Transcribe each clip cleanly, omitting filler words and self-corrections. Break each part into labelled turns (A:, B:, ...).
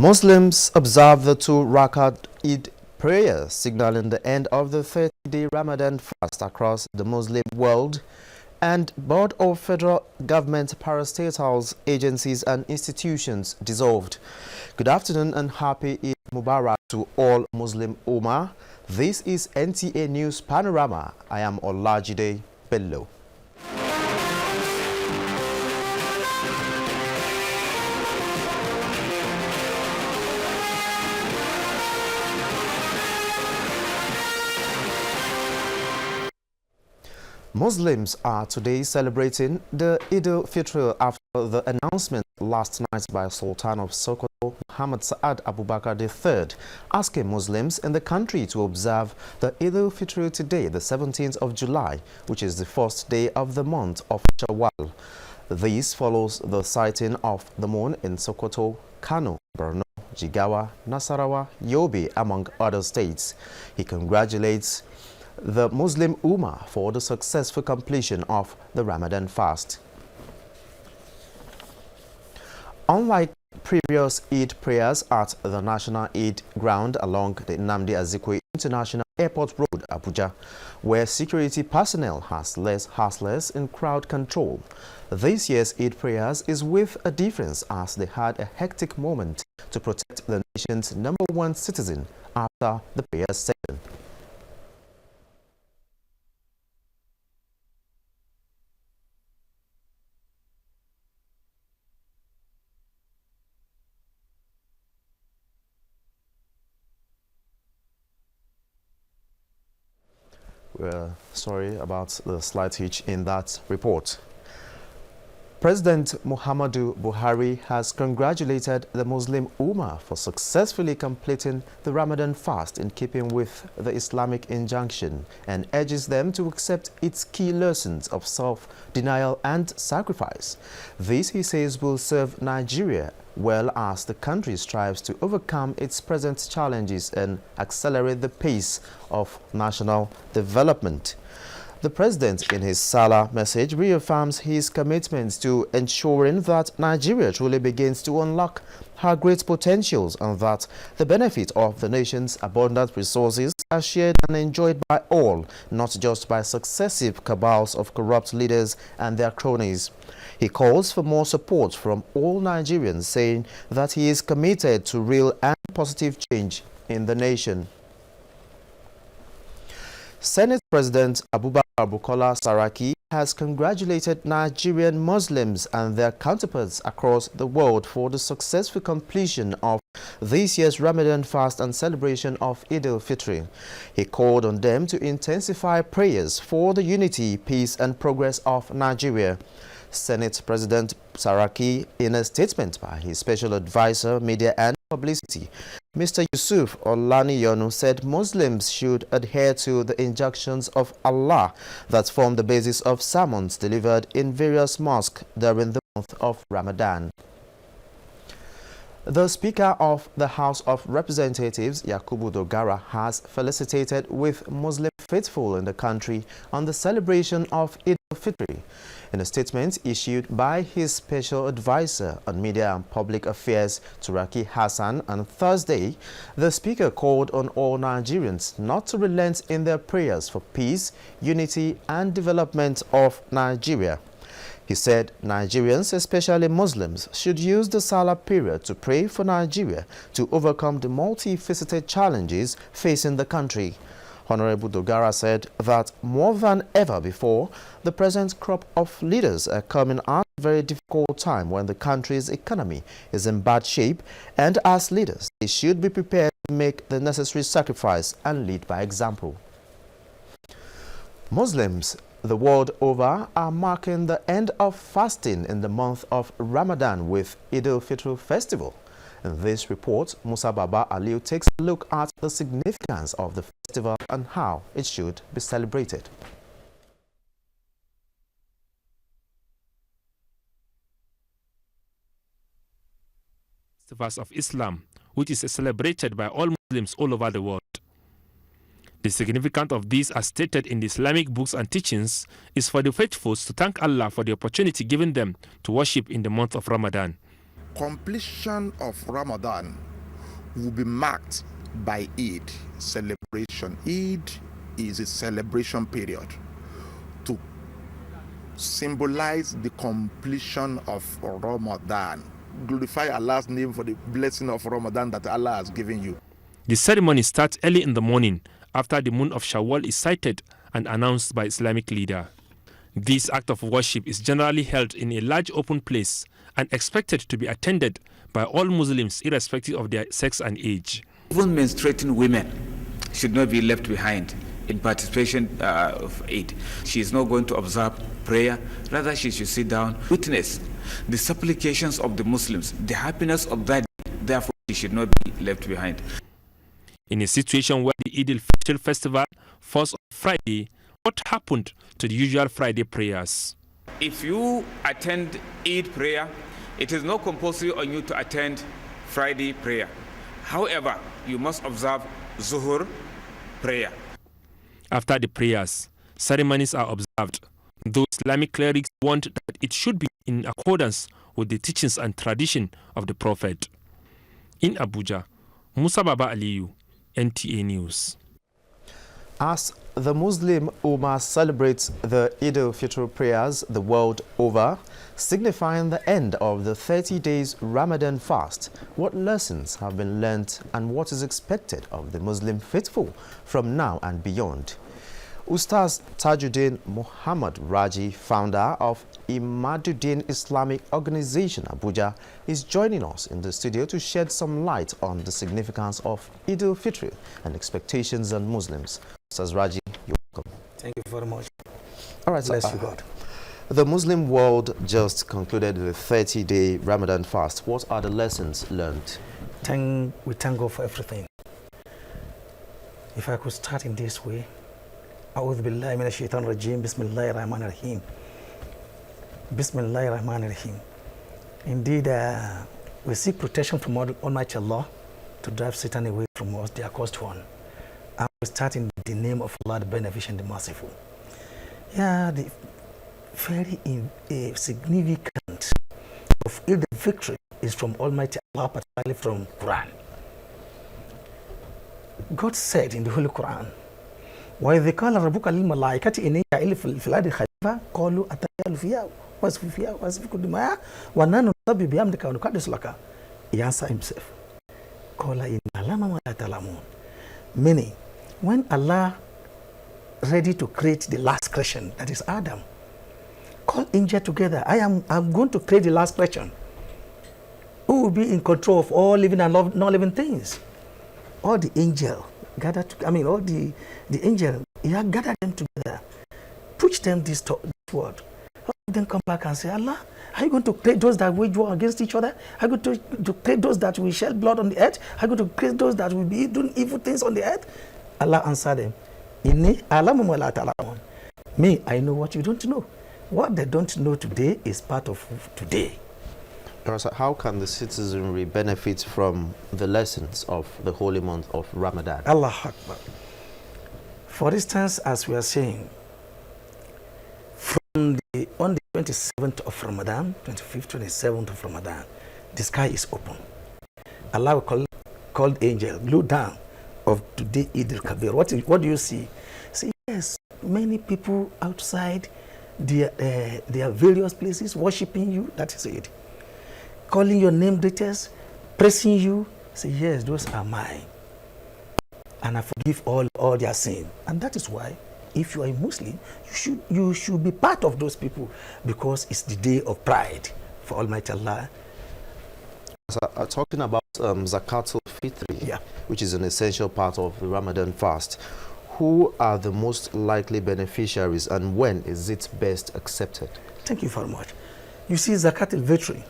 A: Muslims observe the two Rakat Eid prayers, signaling the end of the 30-day Ramadan fast across the Muslim world. And Board of Federal Government parastatals, agencies and institutions dissolved. Good afternoon and happy Eid Mubarak to all Muslim Ummah. This is NTA News Panorama. I am Olajide Bello. Muslims are today celebrating the Eid al-Fitr after the announcement last night by Sultan of Sokoto, Muhammad Sa'ad Abubakar III, asking Muslims in the country to observe the Eid al-Fitr today, the 17th of July, which is the first day of the month of Shawwal. This follows the sighting of the moon in Sokoto, Kano, Borno, Jigawa, Nasarawa, Yobe, among other states. He congratulates the Muslim Ummah for the successful completion of the Ramadan fast. Unlike previous Eid prayers at the National Eid ground along the Nnamdi Azikiwe International Airport Road, Abuja, where security personnel has less hustlers in crowd control, this year's Eid prayers is with a difference, as they had a hectic moment to protect the nation's #1 citizen after the prayer session. We're sorry about the slight hitch in that report. President Muhammadu Buhari has congratulated the Muslim Ummah for successfully completing the Ramadan fast in keeping with the Islamic injunction, and urges them to accept its key lessons of self-denial and sacrifice. This, he says, will serve Nigeria well as the country strives to overcome its present challenges and accelerate the pace of national development. The president, in his Salah message, reaffirms his commitment to ensuring that Nigeria truly begins to unlock her great potentials, and that the benefit of the nation's abundant resources are shared and enjoyed by all, not just by successive cabals of corrupt leaders and their cronies. He calls for more support from all Nigerians, saying that he is committed to real and positive change in the nation. Senate President Abubakar Bukola Saraki has congratulated Nigerian Muslims and their counterparts across the world for the successful completion of this year's Ramadan fast and celebration of Eid al-Fitr. He called on them to intensify prayers for the unity, peace and progress of Nigeria. Senate President Saraki, in a statement by his special advisor, media and publicity, Mr. Yusuf Olaniyonu, said Muslims should adhere to the injunctions of Allah that form the basis of sermons delivered in various mosques during the month of Ramadan. The Speaker of the House of Representatives, Yakubu Dogara, has felicitated with Muslim faithful in the country on the celebration of Eid al-Fitr. In a statement issued by his special advisor on media and public affairs, Turaki Hassan, on Thursday, the Speaker called on all Nigerians not to relent in their prayers for peace, unity and development of Nigeria. He said Nigerians, especially Muslims, should use the Salah period to pray for Nigeria to overcome the multifaceted challenges facing the country. Honorable Dogara said that more than ever before, the present crop of leaders are coming at a very difficult time when the country's economy is in bad shape, and as leaders, they should be prepared to make the necessary sacrifice and lead by example. Muslims the world over are marking the end of fasting in the month of Ramadan with Eid al-Fitr festival. In this report, Musa Baba Aliu takes a look at the significance of the festival and how it should be celebrated.
B: Festivals of Islam, which is celebrated by all Muslims all over the world. The significance of this, as stated in the Islamic books and teachings, is for the faithful to thank Allah for the opportunity given them to worship in the month of Ramadan.
C: Completion of Ramadan will be marked by Eid celebration. Eid is a celebration period to symbolize the completion of Ramadan. Glorify Allah's name for the blessing of Ramadan that Allah has given you.
B: The ceremony starts early in the morning after the moon of Shawwal is sighted and announced by Islamic leader. This act of worship is generally held in a large open place and expected to be attended by all Muslims irrespective of their sex and age.
D: Even menstruating women should not be left behind in participation of Eid. She is not going to observe prayer, rather she should sit down, witness the supplications of the Muslims, the happiness of that day. Therefore she should not be left behind.
B: In a situation where the Eid al-Fitr festival falls on Friday, what happened to the usual Friday prayers?
D: If you attend Eid prayer, it is not compulsory on you to attend Friday prayer. However, you must observe Zuhur prayer.
B: After the prayers, ceremonies are observed, though Islamic clerics want that it should be in accordance with the teachings and tradition of the Prophet. In Abuja, Musa Baba Aliyu, NTA News.
A: As the Muslim Ummah celebrates the Eid al-Fitr prayers the world over, signifying the end of the 30 days Ramadan fast, what lessons have been learnt and what is expected of the Muslim faithful from now and beyond? Ustaz Tajuddin Muhammad Raji, founder of Imaduddin Islamic Organization Abuja, is joining us in the studio to shed some light on the significance of Eid al-Fitr and expectations on Muslims. Ustaz Raji, you're welcome.
E: Thank you very much.
A: All right,
E: bless you, God.
A: The Muslim world just concluded the 30-day Ramadan fast. What are the lessons learned?
E: We thank God for everything. If I could start in this way, A'udhu billahi minash shaitan rajim, Bismillahir Rahmanir Rahim. Bismillahir Rahmanir Rahim. Indeed, we seek protection from Almighty Allah to drive Satan away from us, the accursed one. And we start in the name of Allah, the beneficent, the merciful. Yeah, the very significant of Eid al-Fitr is from Almighty Allah, particularly from Quran. God said in the Holy Quran, وَإِذْ قَالَ رَبُّكَ لِلْمَلَائِكَةِ إِنِّي جَاعِلٌ فِي الْأَرْضِ خَلِيفَةً قَالُوا أَتَجْعَلُ فِيهَا وَيُفْسِدُ الدِّمَاءَ وَنَحْنُ نُسَبِّحُ بِحَمْدِكَ وَنُقَدِّسُ لَكَ. He answered himself, قَالَ إِنَّ اللَّهَ مَا لَا تَعْلَمُونَ. Meaning, when Allah ready to create the last creation, that is Adam, call angels together. I'm going to create the last creation. Who will be in control of all living and non-living things? All the angels gathered, all the angels, he had gathered them together, preach them this word. Then come back and say, Allah, are you going to create those that wage war against each other? Are you going to create those that will shed blood on the earth? Are you going to create those that will be doing evil things on the earth? Allah answered them, Inni alamu ma la ta'lamun. Me, I know what you don't know. What they don't know today is part of today.
A: How can the citizenry benefit from the lessons of the holy month of Ramadan?
E: Allah Akbar. For instance, as we are saying, on the 27th of Ramadan, 25th, 27th of Ramadan, the sky is open. Allah will call angel, look down of today Eid al-Kabir. What do you see? See, yes, many people outside their various places worshiping you, that is it. Calling your name details, praising you, say, yes, those are mine. And I forgive all their sin. And that is why, if you are a Muslim, you should be part of those people, because it's the day of pride for Almighty Allah.
A: So, talking about Zakatul Fitri,
E: yeah,
A: which is an essential part of the Ramadan fast, who are the most likely beneficiaries and when is it best accepted?
E: Thank you very much. You see, Zakatul Fitri,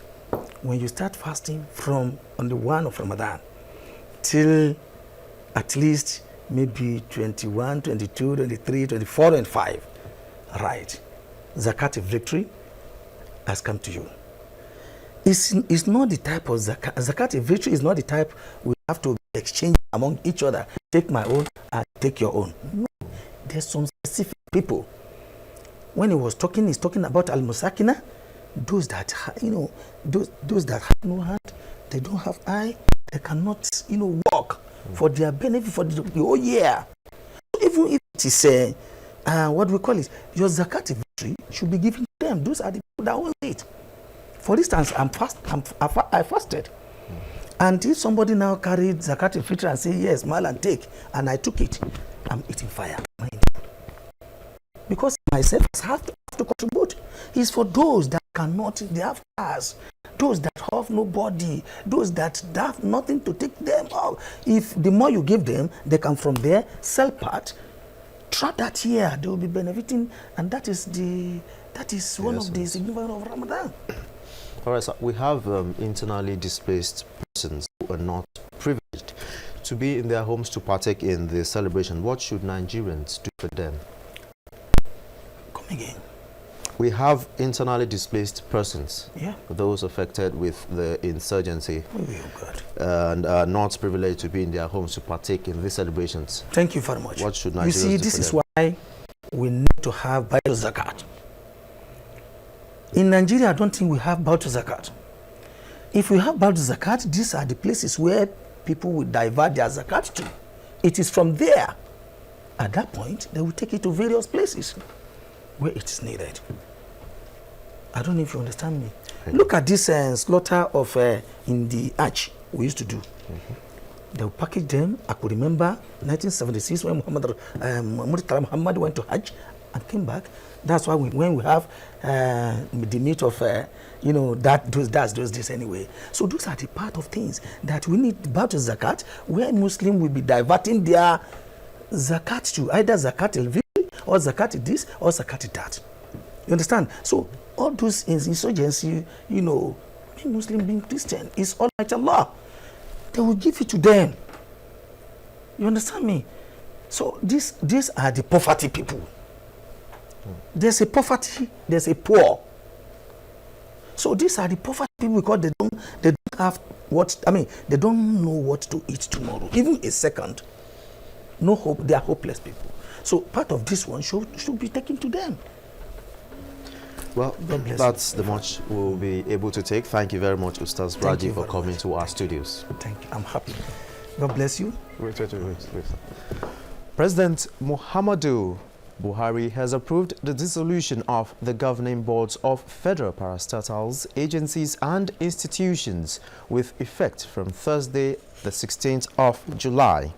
E: when you start fasting from on the 1 of Ramadan till at least maybe 21, 22, 23, 24, and 5, right, Zakatul Fitri has come to you. It's not the type of zakat. Zakatul Fitri is not the type we have to exchange among each other. Take my own and take your own. No, there's some specific people. When he's talking about al-musakina, those that those that have no heart, they don't have eye, they cannot, work for their benefit for the whole year. So even if it is what we call it, your zakat inventory should be given to them. Those are the people that own it. For instance, I fasted. And if somebody now carried zakat inventory and say, yes, Malan, take, and I took it, I'm eating fire. Because myself have to contribute. It's for those that cannot, they have cars, those that have nobody, those that have nothing to take them out. If the more you give them, they can from there sell part. Throughout that year, they will be benefiting, and that is one of the significance of Ramadan.
A: All right, so we have internally displaced persons who are not privileged to be in their homes to partake in the celebration. What should Nigerians do for them?
E: Come again.
A: We have internally displaced persons,
E: Yeah.
A: those affected with the insurgency,
E: Oh, God.
A: and are not privileged to be in their homes to partake in these celebrations.
E: Thank you very much.
A: What should Nigerians
E: You see,
A: do
E: this
A: for
E: is
A: them?
E: why we need to have Bible Zakat. In Nigeria, I don't think we have Bible Zakat. If we have Bible Zakat, these are the places where people will divert their Zakat to. It is from there. At that point, they will take it to various places where it is needed. I don't know if you understand me. Look at this slaughter of in the Hajj we used to do. They will package them. I could remember 1976 when Muhammad went to Hajj and came back. That's why when we have the meat of, that's those days anyway. So those are the part of things that we need about zakat, where Muslim will be diverting their zakat to either zakat al-fitr or zakat this or zakat that. You understand? So all those insurgency, being Muslim, being Christian, is Almighty Allah. They will give it to them. You understand me? So these are the poverty people. There's a poverty, there's a poor. So these are the poverty people because they don't have they don't know what to eat tomorrow. Even a second. No hope, they are hopeless people. So part of this one should be taken to them.
A: Well, that's the much we'll be able to take. Thank you very much, Ustaz Raji, for coming to our studios.
E: Thank you. I'm happy. God bless you.
A: Wait. President Muhammadu Buhari has approved the dissolution of the governing boards of federal parastatals, agencies and institutions with effect from Thursday, the 16th of July.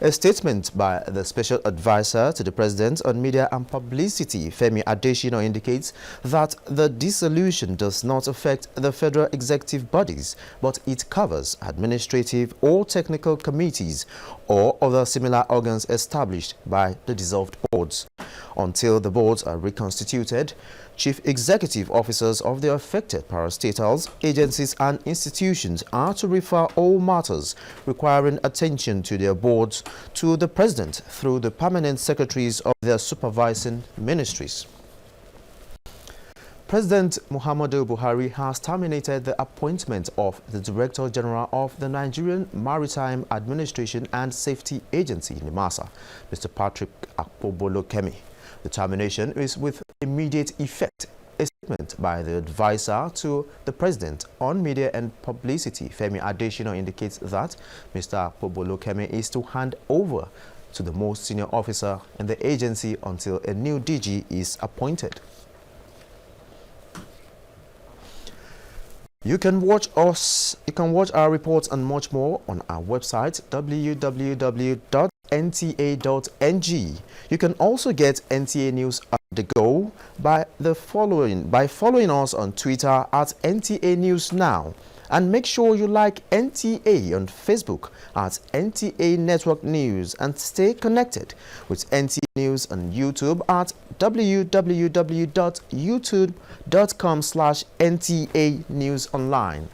A: A statement by the Special Advisor to the President on Media and Publicity, Femi Adesina, indicates that the dissolution does not affect the federal executive bodies, but it covers administrative or technical committees or other similar organs established by the dissolved boards. Until the boards are reconstituted, chief executive officers of the affected parastatals, agencies and institutions are to refer all matters requiring attention to their boards to the President through the permanent secretaries of their supervising ministries. President Muhammadu Buhari has terminated the appointment of the Director General of the Nigerian Maritime Administration and Safety Agency, NIMASA, Mr. Patrick Akpobolokemi. The termination is with immediate effect. A statement by the advisor to the President on Media and Publicity, Femi Adesina, indicates that Mr. Akpobolokemi is to hand over to the most senior officer in the agency until a new DG is appointed. You can watch our reports and much more on our website www.nta.ng. You can also get NTA News on the go by following us on Twitter at NTA News Now, and make sure you like NTA on Facebook at NTA Network News, and stay connected with NTA News on YouTube at www.youtube.com/NTA News Online.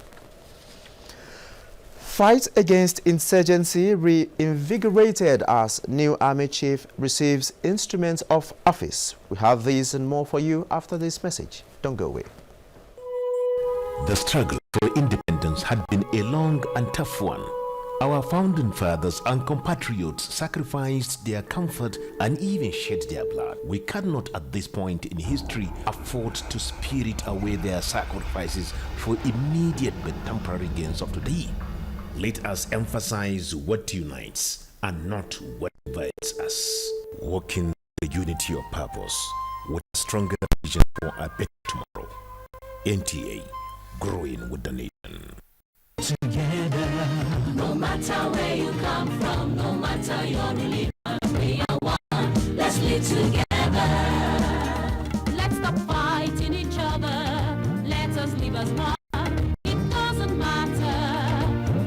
A: Fight against insurgency reinvigorated as new army chief receives instruments of office. We have these and more for you after this message. Don't go away.
F: The struggle for independence had been a long and tough one. Our founding fathers and compatriots sacrificed their comfort and even shed their blood. We cannot at this point in history afford to spirit away their sacrifices for immediate but temporary gains of today. Let us emphasize what unites and not what divides us. Working the unity of purpose with a stronger vision for a better tomorrow. NTA, growing with the nation.
G: Together, no matter where you come from, no matter your religion, we are one. Let's live together. Let's stop fighting each other. Let us live as one. It doesn't matter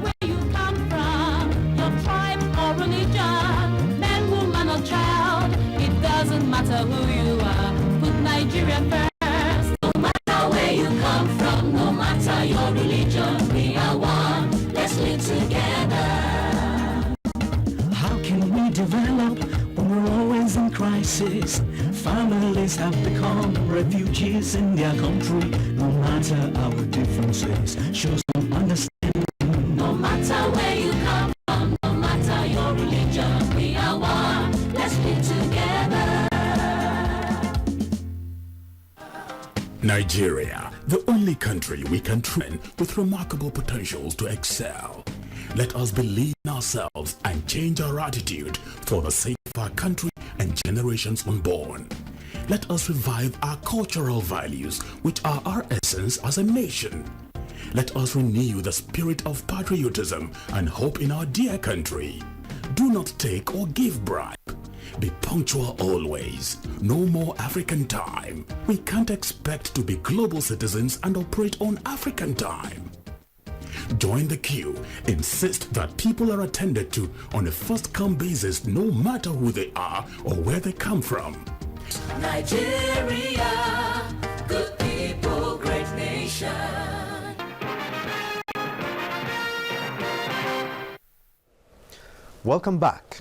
G: where you come from, your tribe or religion, man, woman or child. It doesn't matter who you are. Put Nigeria first. No matter where you come from, no matter your religion, we are one. Let's live together. How can we develop when we're always in crisis? Families have become refugees in their country. No matter our differences, show some understanding. No matter where you come from, no matter your religion, we are one. Let's live together.
H: Nigeria, the only country we can train with remarkable potentials to excel. Let us believe in ourselves and change our attitude for the sake of our country and generations unborn. Let us revive our cultural values, which are our essence as a nation. Let us renew the spirit of patriotism and hope in our dear country. Do not take or give bribe. Be punctual always. No more African time. We can't expect to be global citizens and operate on African time. Join the queue. Insist that people are attended to on a first-come basis, no matter who they are or where they come from.
G: Nigeria, good people, great nation.
A: Welcome back.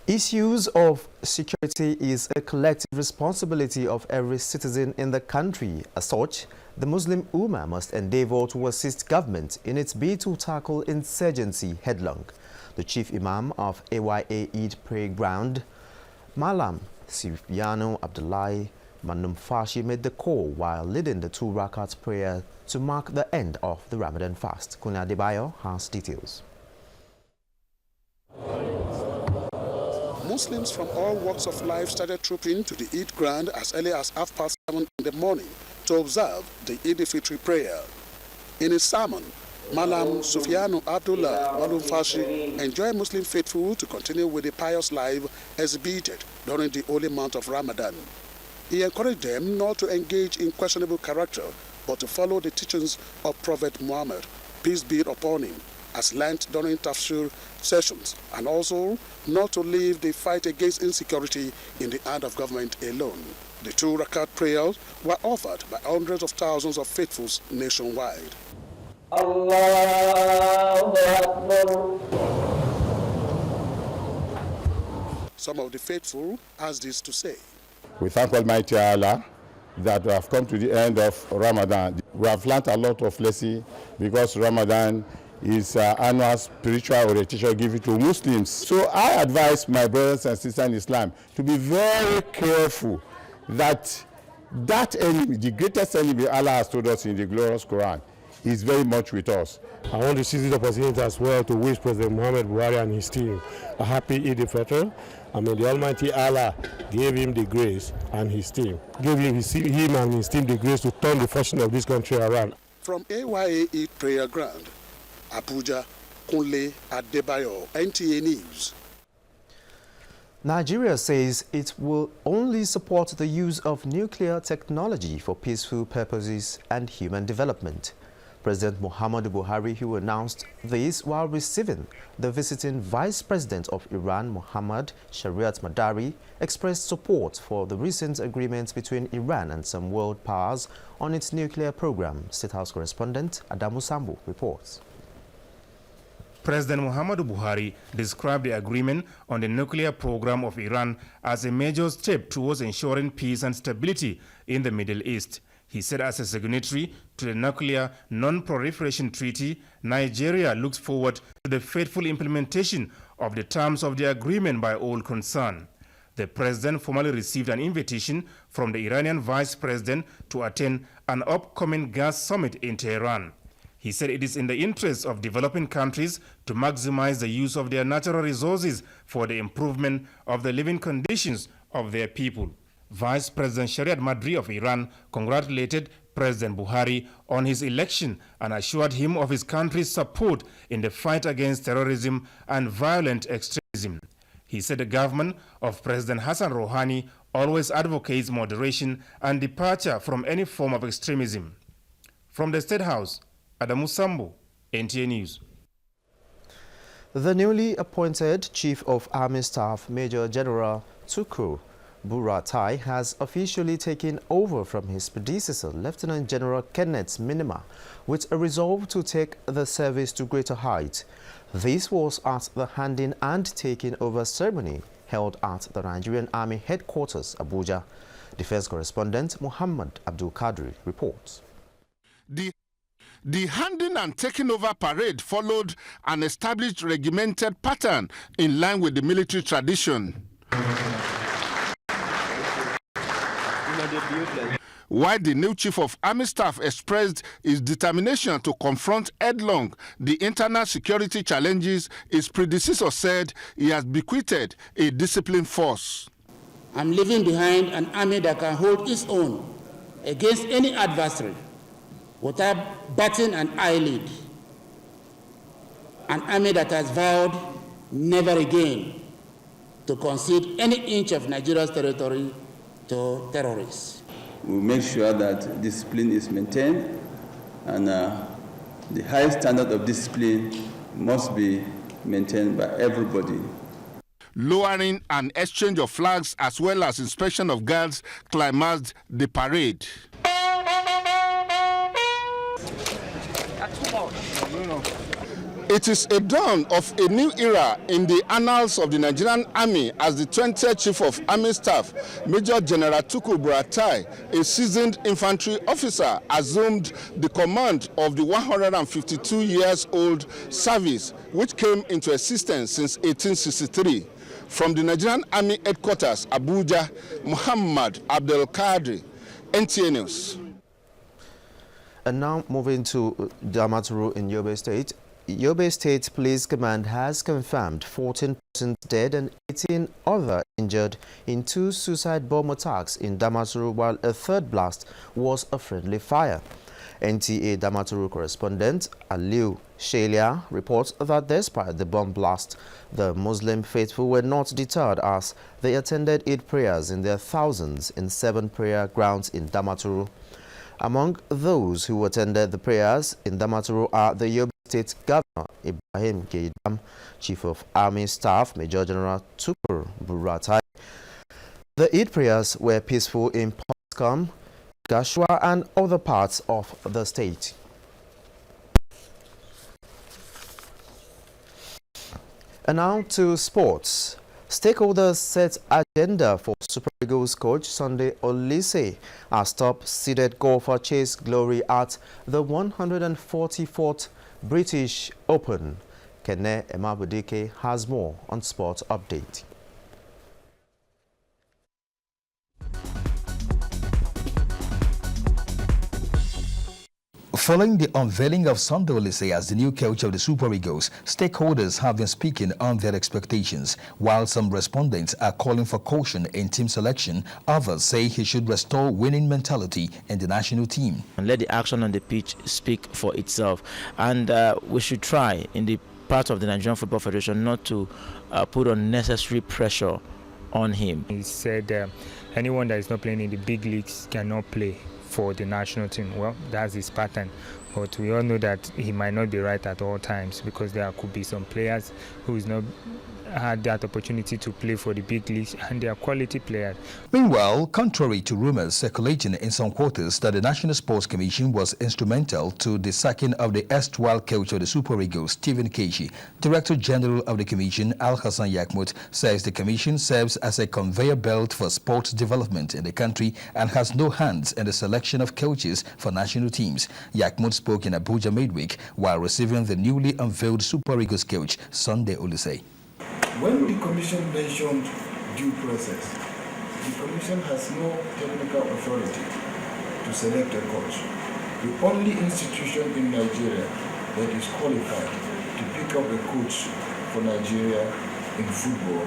A: Issues of security is a collective responsibility of every citizen in the country. As such, the Muslim Ummah must endeavor to assist government in its bid to tackle insurgency headlong. The chief imam of AYA Eid Prayer Ground, Malam Sufyanu Abdullahi Manumfashi, made the call while leading the 2 rakat prayer to mark the end of the Ramadan fast. Kunya Debayo has details.
I: Muslims from all walks of life started trooping to the Eid ground as early as 7:30 in the morning to observe the Eid Fitri prayer. In his sermon, Malam Sufyanu Abdullah Manumfashi enjoined Muslim faithful to continue with the pious life exhibited during the holy month of Ramadan. He encouraged them not to engage in questionable character, but to follow the teachings of Prophet Muhammad, peace be upon him, as learnt during tafsir sessions, and also not to leave the fight against insecurity in the hand of government alone. The 2 rakat prayers were offered by hundreds of thousands of faithfuls nationwide. Allahu Akbar. Some of the faithful has this to say.
J: We thank Almighty Allah that we have come to the end of Ramadan. We have learned a lot of lessons because Ramadan is annual spiritual orientation given to Muslims. So I advise my brothers and sisters in Islam to be very careful that enemy, the greatest enemy Allah has told us in the glorious Quran, is very much with us.
K: I want to seize the opportunity as well to wish President Muhammad Buhari and his team a happy Eid al-Fitr. I mean, the Almighty Allah gave him the grace and his team, gave him and his team the grace to turn the fortune of this country around.
I: From AYA Eid Prayer Ground, Abuja, Kunle Adebayo, NTA News.
A: Nigeria says it will only support the use of nuclear technology for peaceful purposes and human development. President Muhammadu Buhari, who announced this while receiving the visiting Vice President of Iran, Mohammad Shariat Madari, expressed support for the recent agreement between Iran and some world powers on its nuclear program. State House correspondent Adamu Sambu reports.
L: President Muhammadu Buhari described the agreement on the nuclear program of Iran as a major step towards ensuring peace and stability in the Middle East. He said as a signatory to the Nuclear Non-Proliferation Treaty, Nigeria looks forward to the faithful implementation of the terms of the agreement by all concerned. The president formally received an invitation from the Iranian vice president to attend an upcoming gas summit in Tehran. He said it is in the interest of developing countries to maximize the use of their natural resources for the improvement of the living conditions of their people. Vice President Shariat Madri of Iran congratulated President Buhari on his election and assured him of his country's support in the fight against terrorism and violent extremism. He said the government of President Hassan Rouhani always advocates moderation and departure from any form of extremism. From the State House, Adamu Sambo, NTA News.
A: The newly appointed Chief of Army Staff, Major General Tukur Buratai, has officially taken over from his predecessor, Lieutenant General Kenneth Minima, with a resolve to take the service to greater heights. This was at the handing and taking over ceremony held at the Nigerian Army Headquarters, Abuja. Defense correspondent Muhammad Abdul Kadri reports.
M: The handing and taking over parade followed an established regimented pattern in line with the military tradition. While the new Chief of Army Staff expressed his determination to confront headlong the internal security challenges, his predecessor said he has bequeathed a disciplined force.
N: I'm leaving behind an army that can hold its own against any adversary without batting an eyelid. An army that has vowed never again to concede any inch of Nigeria's territory to terrorists.
O: We make sure that discipline is maintained, and the high standard of discipline must be maintained by everybody.
M: Lowering an exchange of flags as well as inspection of guards climaxed the parade. It is a dawn of a new era in the annals of the Nigerian Army as the 20th Chief of Army Staff, Major General Tukur Buratai, a seasoned infantry officer, assumed the command of the 152-years-old service, which came into existence since 1863. From the Nigerian Army Headquarters, Abuja, Muhammad Abdul Kadri, NTA News.
A: And now moving to Damaturu in Yobe State. Yobe State Police Command has confirmed 14 persons dead and 18 other injured in 2 suicide bomb attacks in Damaturu, while a third blast was a friendly fire. NTA Damaturu correspondent Aliu Shelia reports that despite the bomb blast, the Muslim faithful were not deterred as they attended Eid prayers in their thousands in 7 prayer grounds in Damaturu. Among those who attended the prayers in Damaturu are the Yobe State Governor Ibrahim Gaidam, Chief of Army Staff Major General Tukur Buratai. The Eid prayers were peaceful in Potsdam, Gashua and other parts of the state. And now to sports. Stakeholders set agenda for Super Eagles coach Sunday Olise as top-seeded golfer chase glory at the 144th British Open. Kene Emabudike has more on Sport Update.
P: Following the unveiling of Sunday Olise as the new coach of the Super Eagles, stakeholders have been speaking on their expectations. While some respondents are calling for caution in team selection, others say he should restore winning mentality in the national team.
Q: And let the action on the pitch speak for itself. And we should try, in the part of the Nigerian Football Federation, not to put unnecessary pressure on him.
R: He said anyone that is not playing in the big leagues cannot play for the national team. Well, that's his pattern, but we all know that he might not be right at all times, because there could be some players who is not had that opportunity to play for the big leagues, and they are quality players.
P: Meanwhile, contrary to rumors circulating in some quarters that the National Sports Commission was instrumental to the sacking of the erstwhile coach of the Super Eagles, Stephen Keshi, Director General of the Commission, Al-Hassan Yakmut, says the Commission serves as a conveyor belt for sports development in the country and has no hands in the selection of coaches for national teams. Yakmut spoke in Abuja midweek while receiving the newly unveiled Super Eagles coach, Sunday Olise.
S: When the Commission mentioned due process, the Commission has no technical authority to select a coach. The only institution in Nigeria that is qualified to pick up a coach for Nigeria in football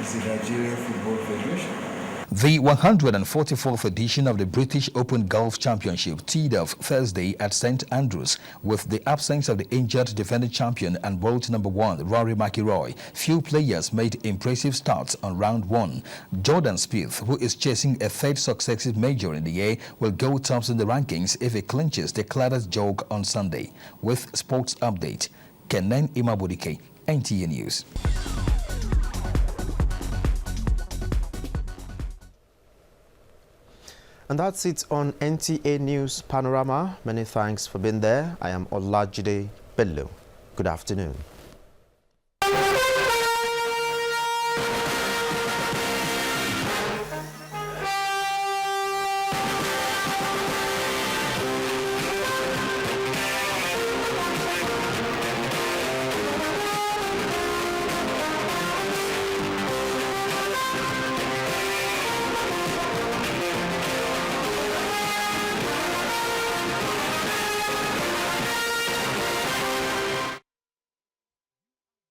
S: is the Nigeria Football Federation.
P: The 144th edition of the British Open Golf Championship teed off Thursday at St Andrews with the absence of the injured defending champion and world number 1 Rory McIlroy. Few players made impressive starts on round 1. Jordan Spieth, who is chasing a third successive major in the year, will go tops in the rankings if he clinches the Cladders jog on Sunday. With Sports Update, Kenan Imabudike, NTA News.
A: And that's it on NTA News Panorama. Many thanks for being there. I am Olajide Bello. Good afternoon.